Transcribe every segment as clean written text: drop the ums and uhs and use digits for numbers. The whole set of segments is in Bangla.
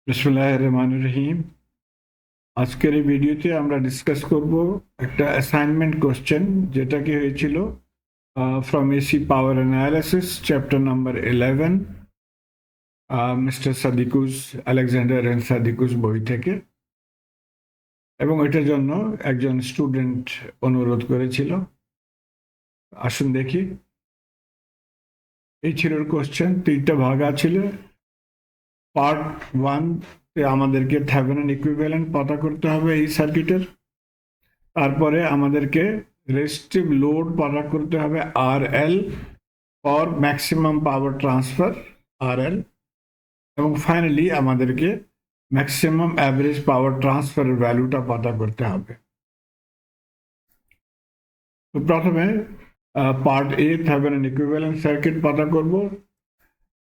বিসমিল্লাহির রহমানির রহিম। আজকের এই ভিডিওতে আমরা ডিসকাস করব একটা অ্যাসাইনমেন্ট কোশ্চেন যেটা কি হয়েছিল from AC power analysis chapter number 11 mister Sadiku's Alexander and Sadiku's বই থেকে, এবং এটার জন্য একজন স্টুডেন্ট অনুরোধ করেছিল। আসুন দেখি। এই ছিল কোশ্চেন, 3টা ভাগ আছে। পার্ট 1 আমাদেরকে থেভেনিন ইকুইভ্যালেন্ট পতা করতে হবে এই সার্কিটের। তারপরে আমাদেরকে রেজিস্টিভ লোড পতা করতে হবে RL for maximum power transfer RL, এবং ফাইনালি আমাদেরকে ম্যাক্সিমাম অ্যাভারেজ পাওয়ার ট্রান্সফারের ভ্যালুটা পতা করতে হবে। তো প্রথমে পার্ট এ থেভেনিন ইকুইভ্যালেন্ট সার্কিট পতা করব,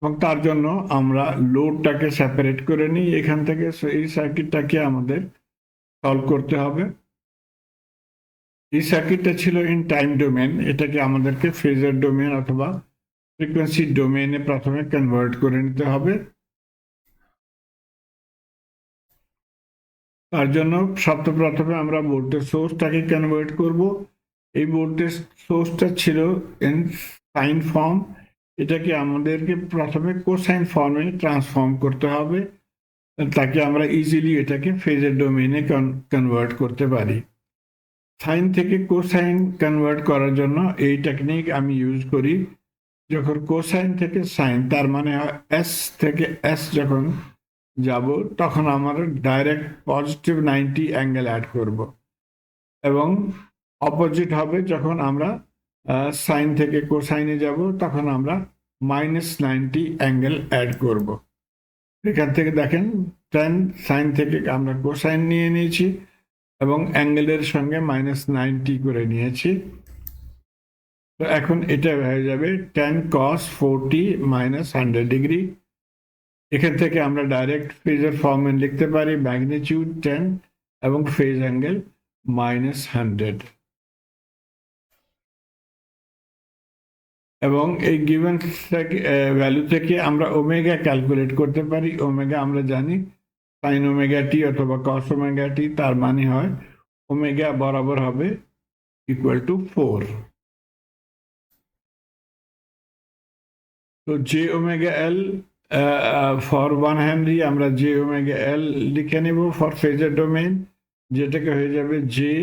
এবং তার জন্য আমরা লোডটাকে সেপারেট করে নিই এখান থেকে। এই সার্কিটটাকে আমাদের সলভ করতে হবে। এই সার্কিটটা ছিল ইন টাইম ডোমেন, এটাকে আমাদেরকে ফেজার ডোমেন অথবা ফ্রিকোয়েন্সি ডোমেনে প্রথমে কনভার্ট করে নিতে হবে। তার জন্য সর্বপ্রথমে আমরা ভোল্টেজ সোর্সটাকে কনভার্ট করব। এই ভোল্টেজ সোর্সটা ছিল ইন সাইন ফর্ম, এটাকে আমাদেরকে প্রথমে কোসাইন ফর্মে ট্রান্সফর্ম করতে হবে, তাকে আমরা ইজিলি এটাকে ফেজার ডোমেনে কনভার্ট করতে পারি। সাইন থেকে কোসাইন কনভার্ট করার জন্য এই টেকনিক আমি ইউজ করি। যখন কোসাইন থেকে সাইন, তার মানে এস থেকে এস যখন যাব, তখন আমরা ডাইরেক্ট পজিটিভ 90 অ্যাঙ্গেল অ্যাড করব, এবং অপোজিট হবে যখন আমরা সাইন থেকে কোসাইনে যাব, তখন আমরা -90 অ্যাঙ্গেল অ্যাড করব। এখান থেকে দেখেন 10 সাইন থেকে আমরা কোসাইন নিয়ে নিয়েছি এবং অ্যাঙ্গেলের সঙ্গে -90 করে নিয়েছি। তো এখন এটা হয়ে যাবে 10 cos 40 -100 ডিগ্রি। এখান থেকে আমরা ডাইরেক্ট ফেজার ফর্মে লিখতে পারি ম্যাগনিটিউড 10 এবং ফেজ অ্যাঙ্গেল -100। এবং এই গিভেন ভ্যালু থেকে আমরা ওমেগা ক্যালকুলেট করতে পারি। ওমেগা আমরা জানি সাইন ওমেগা টি অথবা কস ওমেগা টি, তার মানে হয় ওমেগা বরাবর হবে ইকুয়াল টু 4। তো J omega L for 1 Henry আমরা জে ওমেগা এল লিখে নেব ফর ফেজার ডোমেন, যেটাকে হয়ে যাবে জে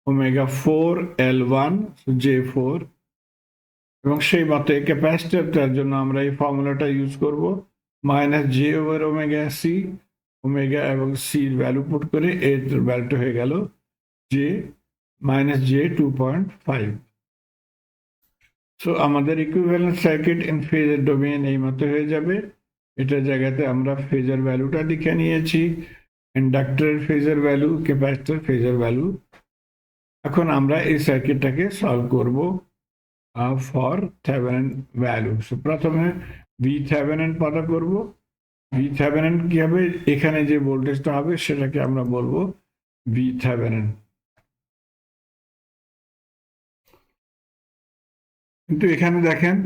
ওমেগা 4 L1 J4। এবং সেই মতে ক্যাপাসিটরটার জন্য আমরা এই ফর্মুলাটা ইউজ করব, -J/ωc, ওমেগা এবং সির ভ্যালু পুট করে এর ভ্যালুটা হয়ে গেল J -J 2.5। সো আমাদের equivalent circuit in phasor domain এই মতো হয়ে যাবে। এটার জায়গাতে আমরা ফেজার ভ্যালুটা লিখে নিয়েছি, ইন্ডাক্টরের phasor value, capacitor phasor value. এখন আমরা এই সার্কিটটাকে সলভ করব ফর থেভেনিন ভ্যালু। সো প্রথমে ভি থেভেনিন পতা করব। ভি থেভেনিন কি হবে, এখানে যে ভোল্টেজটা হবে সেটাকে আমরা বলবো ভি থেভেনিন। কিন্তু এখানে দেখেন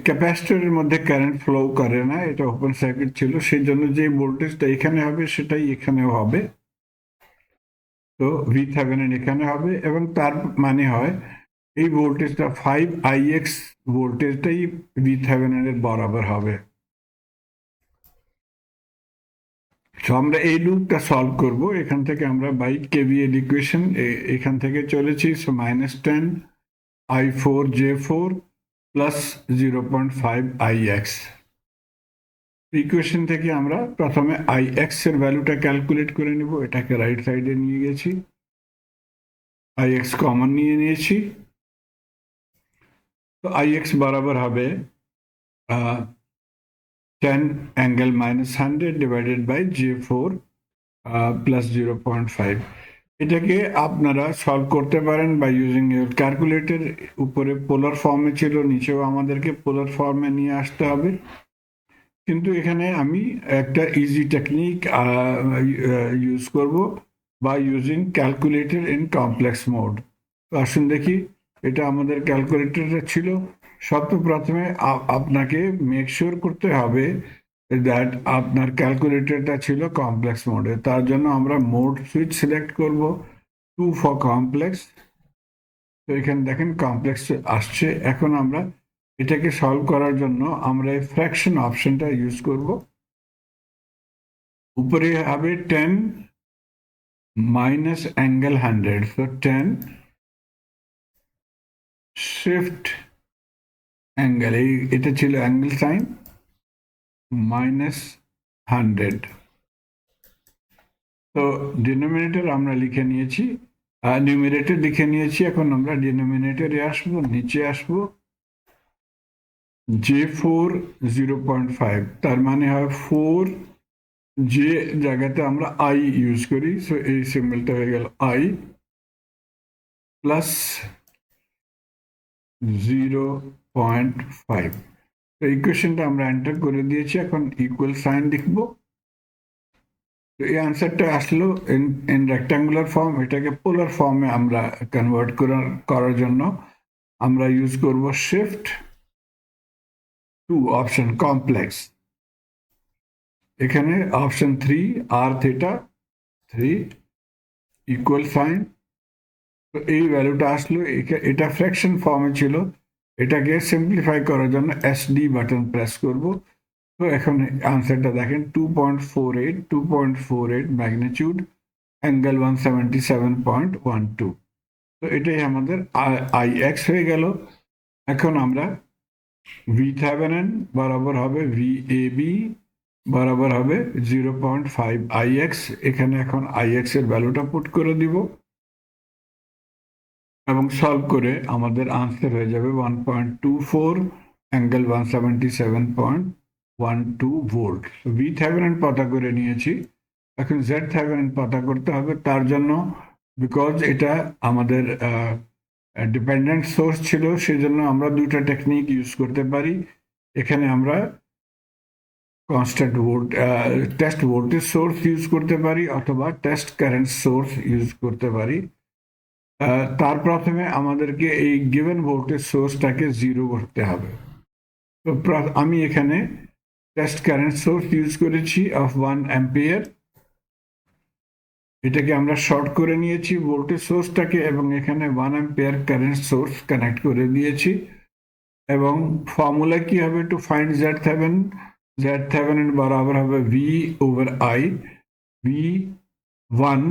ক্যাপাসিটরের মধ্যে কারেন্ট ফ্লো করে না, এটা ওপেন সার্কিট ছিল, সেই জন্য যে ভোল্টেজটা এখানে হবে সেটাই এখানেও হবে। তো ভি থেভেনিন এখানে হবে, এবং তার মানে হয় এই ভোল্টেজটা 5Ix ভোল্টেজটাই ভি থেভেনিনের বরাবর হবে। তো আমরা এই লুপটা সলভ করব। এখান থেকে আমরা বাই কেভিএল ইকুয়েশন এখান থেকে চলেছি। So -10 I4 J4 plus 0.5 Ix। Equation থেকে আমরা প্রথমে Ix এর ভ্যালুটা ক্যালকুলেট করে নিব। এটাকে রাইট সাইডে নিয়ে গেছি, Ix কমন নিয়ে নিয়েছি। তো Ix বরাবর হবে 10 angle -100 divided by J4 plus 0.5। এটাকে আপনারা সলভ করতে পারেন বাই ইউজিং ইউর ক্যালকুলেটর। উপরে পোলার ফর্মে ছিল, নিচেও আমাদেরকে পোলার ফর্মে নিয়ে আসতে হবে। কিন্তু এখানে আমি একটা ইজি টেকনিক ইউজ করব by using calculator in complex mode. আসুন দেখি, এটা আমাদের ক্যালকুলেটরে ছিল। সর্বপ্রথমে আপনাকে মেক শিওর করতে হবে দ্যাট আপনার ক্যালকুলেটরটা ছিল কমপ্লেক্স মোডে, তার জন্য আমরা মোড সুইচ সিলেক্ট করব 2 ফর কমপ্লেক্স। তো এখানে দেখেন কমপ্লেক্স আসছে। এখন আমরা এটাকে সলভ করার জন্য আমরা এই ফ্র্যাকশন অপশনটা ইউজ করব। উপরে হবে 10 minus angle 100, so 10 shift angle, এটা ছিল অ্যাঙ্গেল সাইন, মাইনাস 100। তো ডিনোমিনেটর আমরা লিখে নিয়েছি, নিউমিনেটর লিখে নিয়েছি। এখন আমরা ডিনোমিনেটরে আসবো, নিচে আসবো, J4 0.5, তার মানে হয় 4, যে জায়গাতে আমরা আই ইউজ করি, সো এই সিম্বলটা হয়ে গেল আই প্লাস 0.5। তো ইকুয়েশনটা আমরা এন্টার করে দিয়েছি। এখন ইকুয়াল সাইন লিখবো। তো এই আনসারটা আসলো ইন রেক্টাঙ্গুলার ফর্ম। এটাকে পোলার ফর্মে আমরা কনভার্ট করার জন্য আমরা ইউজ করব শিফট 2 অপশন কমপ্লেক্স। এখানে অপশন 3 আর থিটা 3 ইকুয়াল সাইন। তো এই ভ্যালুটা আসলো, এটা ফ্র্যাকশন ফর্মে ছিল, এটাকে সিম্পলিফাই করার জন্য এসডি বাটন প্রেস করব। তো এখন আনসারটা দেখেন 2.48 ম্যাগনিটিউড, অ্যাঙ্গেল 177.12। তো এটাই আমাদের আই এক্স হয়ে গেল। এখন আমরা ভি থেভেনিন বরাবর হবে ভি এ বি বরাবর হবে 0.5 আই এক্স। এখানে এখন আই এক্স এর ভ্যালুটা পুট করে দিব এবং সলভ করে আমাদের আনসার হয়ে যাবে 1.24 অ্যাঙ্গেল 177.12 ভোল্ট। ভি থেভেনিন পতা করে নিয়েছি। এখন জেড থেভেনিন পতা করতে হবে। তার জন্য বিকজ এটা আমাদের ডিপেন্ডেন্ট সোর্স ছিল, সেজন্য আমরা দুইটা টেকনিক ইউজ করতে পারি। এখানে আমরা constant test voltage source use করতে পারি অথবা টেস্ট কারেন্ট সোর্স ইউজ করতে পারি। তার প্রথমে আমাদেরকে এই গিভেন ভোল্টেজ সোর্সটাকে 0 করতে হবে। তো আমি এখানে টেস্ট কারেন্ট সোর্স ইউজ করেছি অফ 1 অ্যাম্পিয়ার। এটাকে আমরা শর্ট করে নিয়েছি ভোল্টেজ সোর্সটাকে এবং এখানে 1 অ্যাম্পিয়ার কারেন্ট সোর্স কানেক্ট করে দিয়েছি। এবং ফর্মুলা কি হবে to find Z Thevenin? Z Thevenin বরাবর হবে V over I. V 1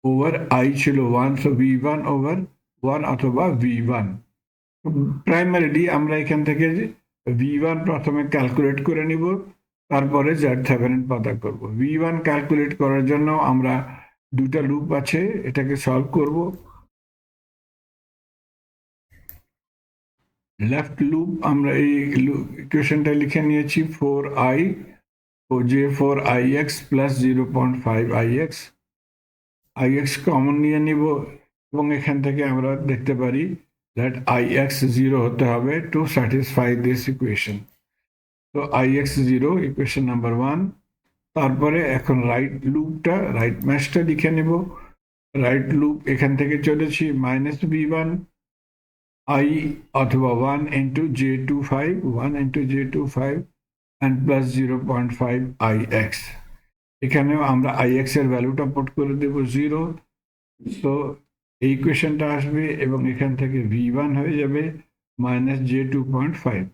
over I ছিল 1, সো V1 ওভার 1 অথবা V1। প্রাইমারিলি আমরা এখান থেকে V1 প্রথমে ক্যালকুলেট করে নিব, তারপরে জেড থেভেনিন পতা করব। V1 ক্যালকুলেট করার জন্য আমরা দুটা লুপ আছে, এটাকে সলভ করব। লেফট লুপ আমরা এই ইকুয়েশনটা লিখে নিয়েছি 4i ও J4ix plus 0.5ix। ix common নিয়ে নিব এবং এখান থেকে আমরা দেখতে পারি that ix 0 হতে হবে টু স্যাটিসফাই দিস ইকুয়েশন। তো ix 0 ইকুয়েশন নাম্বার 1। তারপরে এখন রাইট লুপটা, রাইট ম্যাশটা লিখে নেব। রাইট লুপ এখান থেকে চলেছি মাইনাস V1 I অথবা 1 into J25 and plus 0.5 ix। এখানেও আমরা ix এর ভ্যালুটা পুট করে দেব 0। তো এই ইকুয়েশনটা আসবে এবং এখান থেকে V1 হয়ে যাবে মাইনাস J2.5।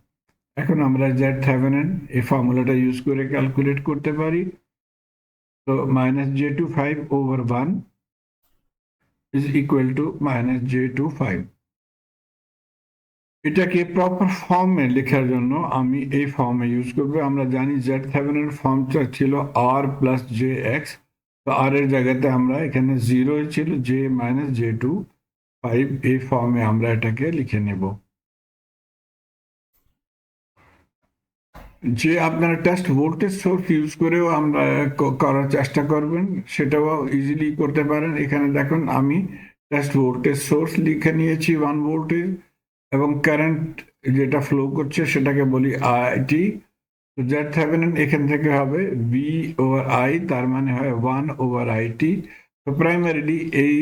এখন আমরা জেড থেভেনিন এই ফর্মুলাটা ইউজ করে ক্যালকুলেট করতে পারি। তো minus J25 over 1 is equal to minus J25। এটাকে প্রপার ফর্মে লেখার জন্য আমি এই ফর্মে ইউজ করব। আমরা জানি জেড থেভেনিনের ফর্মটা ছিল আর প্লাস জে এক্স। তো আর এর জায়গাতে আমরা এখানে 0 ছিল জে মাইনাস J25, এই ফর্মে আমরা এটাকে লিখে নেব। যে আপনারা টেস্ট ভোল্টেজ সোর্স ইউজ করেও আমরা করার চেষ্টা করবেন, সেটাও ইজিলি করতে পারেন। এখানে দেখুন আমি টেস্ট ভোল্টেজ সোর্স লিখে নিয়েছি 1 ভোল্টেজ এবং কারেন্ট যেটা ফ্লো করছে সেটাকে বলি আইটি। তো জেড থেভেনিন এখান থেকে হবে ভি ওভার আই, তার মানে হয় 1 ওভার আইটি। তো প্রাইমারিলি এই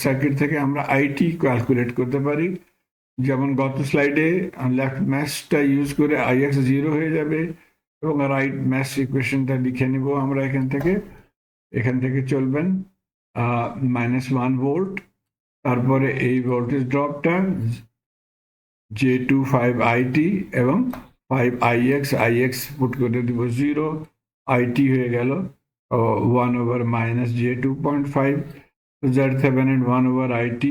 সার্কিট থেকে আমরা আইটি ক্যালকুলেট করতে পারি। যেমন গত স্লাইডে লেফট ম্যাশটা ইউজ করে ix 0 হয়ে যাবে। এবং রাইট ম্যাথ ইকুয়েশনটা লিখে নিব আমরা এখান থেকে চলবেন -1 ভোল্ট, তারপরে এই ভোল্টেজ ড্রপটা J25IT এবং 5IX পুট করে দিব 0, IT হয়ে গেল 1/- -J2.5, Z7 1/IT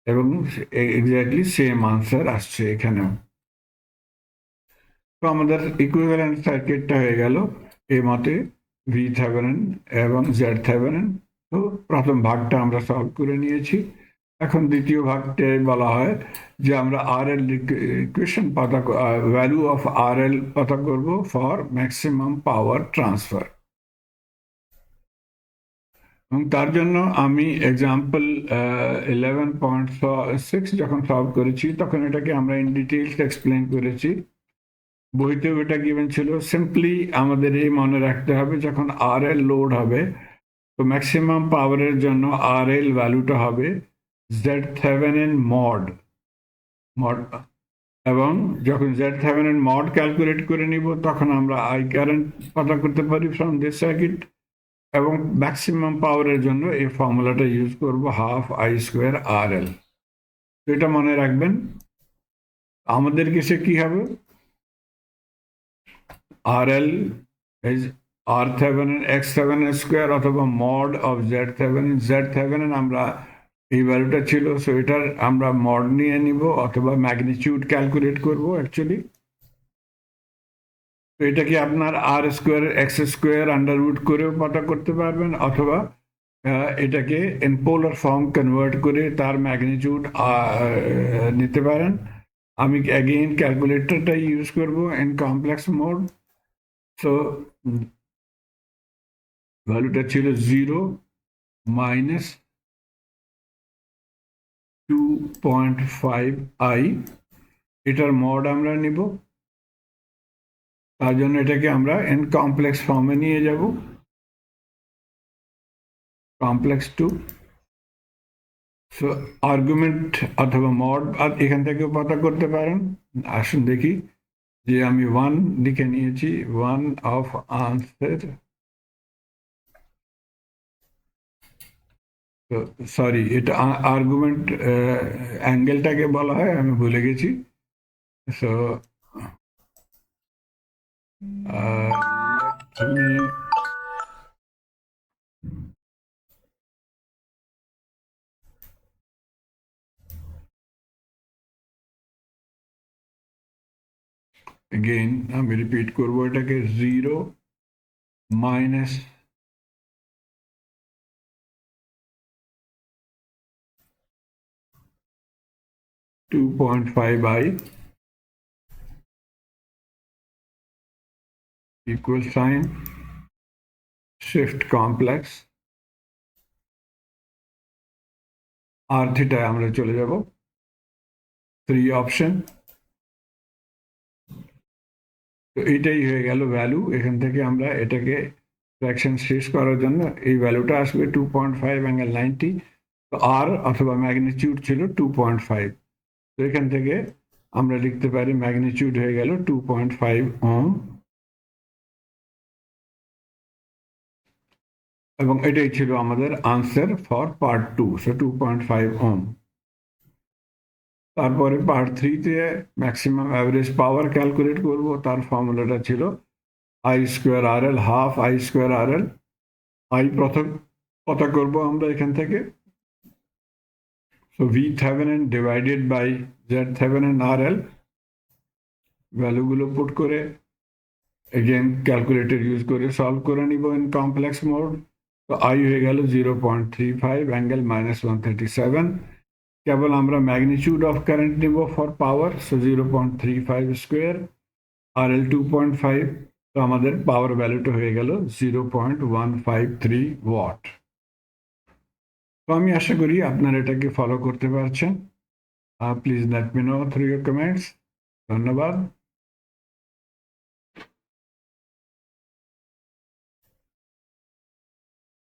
এবং এক্স্যাক্টলি সেম আনসার আসছে এখানেও। তো আমাদের ইকুইভ্যালেন্ট সার্কিটটা হয়ে গেল এই মতে Thevenin এবং Z7। তো প্রথম ভাগটা আমরা সলভ করে নিয়েছি। এখন দ্বিতীয় ভাগটায় বলা হয় যে আমরা RL ইকুয়েশন পতা ভ্যালু অফ RL পতা করব ফর ম্যাক্সিমাম পাওয়ার ট্রান্সফার। এবং তার জন্য আমি এক্সাম্পল 11.6 যখন সলভ করেছি তখন এটাকে আমরা ইন ডিটেইলস এক্সপ্লেন করেছি, বইতেও এটা গিভেন ছিল। সিম্পলি আমাদের এই মনে রাখতে হবে যখন RL লোড হবে তো ম্যাক্সিমাম পাওয়ারের জন্য RL ভ্যালুটা হবে Z7 মড এবং যখন Z7 মড ক্যালকুলেট করে নিব তখন আমরা আই কারেন্ট পতা করতে পারি ফ্রম দিস সার্কিট এবং ম্যাক্সিমাম পাওয়ারের জন্য এই ফর্মুলাটা ইউজ করব 12I² RL। তো এটা মনে রাখবেন। আমাদের কেসে কি হবে, RL is R7 X7² অথবা মড অফ Z7 আমরা এই ভ্যালুটা ছিল, সো এটার আমরা মড নিয়ে নিব অথবা ম্যাগনিটিউড ক্যালকুলেট করব অ্যাকচুয়ালি। তো এটা কি আপনার R² X² আন্ডাররুট করেও পতা করতে পারবেন অথবা এটাকে ইন পোলার ফর্ম কনভার্ট করে তার ম্যাগনিটিউড নিতে পারেন। আমি অ্যাগেইন ক্যালকুলেটরটা ইউজ করব ইন কমপ্লেক্স মোড। সো ভ্যালুটা ছিল 0 -2.5I, এটার মড আমরা নিব। তার জন্য এটাকে আমরা ইন কমপ্লেক্স ফর্মে নিয়ে যাব, কমপ্লেক্স 2। সো আর্গুমেন্ট অথবা মড এখান থেকে পতা করতে পারেন। আসুন দেখি যে আমি 1 লিখে নিয়েছি, 1 অফ আনসার, সরি এটা আর্গুমেন্ট অ্যাঙ্গেলটাকে বলা হয়, আমি ভুলে গেছি। সো again আমি রিপিট করব এটাকে 0 minus 2.5I equal sign shift complex r theta আমরা চলে যাব 3 অপশন। তো এটাই হয়ে গেল ভ্যালু। এখান থেকে আমরা এটাকে ফ্র্যাকশন শেষ করার জন্য এই ভ্যালুটা আসবে 2.5 অ্যাঙ্গেল 90। তো আর অথবা ম্যাগনিটিউড ছিল 2.5। তো এখান থেকে আমরা লিখতে পারি ম্যাগনিটিউড হয়ে গেল 2.5 ওহম এবং এটাই ছিল আমাদের answer for part 2। So 2.5 ohm. তারপরে পার্ট 3 তে ম্যাক্সিমাম অ্যাভারেজ পাওয়ার ক্যালকুলেট করব। তার ফর্মুলাটা ছিল I² RL, half I² RL। I প্রথম কথা করব আমরা এখান থেকে। So Thevenin divided by Z7 RL ভ্যালুগুলো পুট করে এগেন ক্যালকুলেটর ইউজ করে সলভ করে নিব ইন কমপ্লেক্স মোড। তো আই হয়ে গেল 0.35 অ্যাঙ্গেল -137। কেবল আমরা ম্যাগনিটিউড অফ কারেন্ট নিব ফর পাওয়ার। So 0.35² RL 2.5। তো আমাদের পাওয়ার ভ্যালুটা হয়ে গেল 0.153 ওয়াট। তো আমি আশা করি আপনারা এটাকে ফলো করতে পারছেন। Please let me no through your comments. ধন্যবাদ।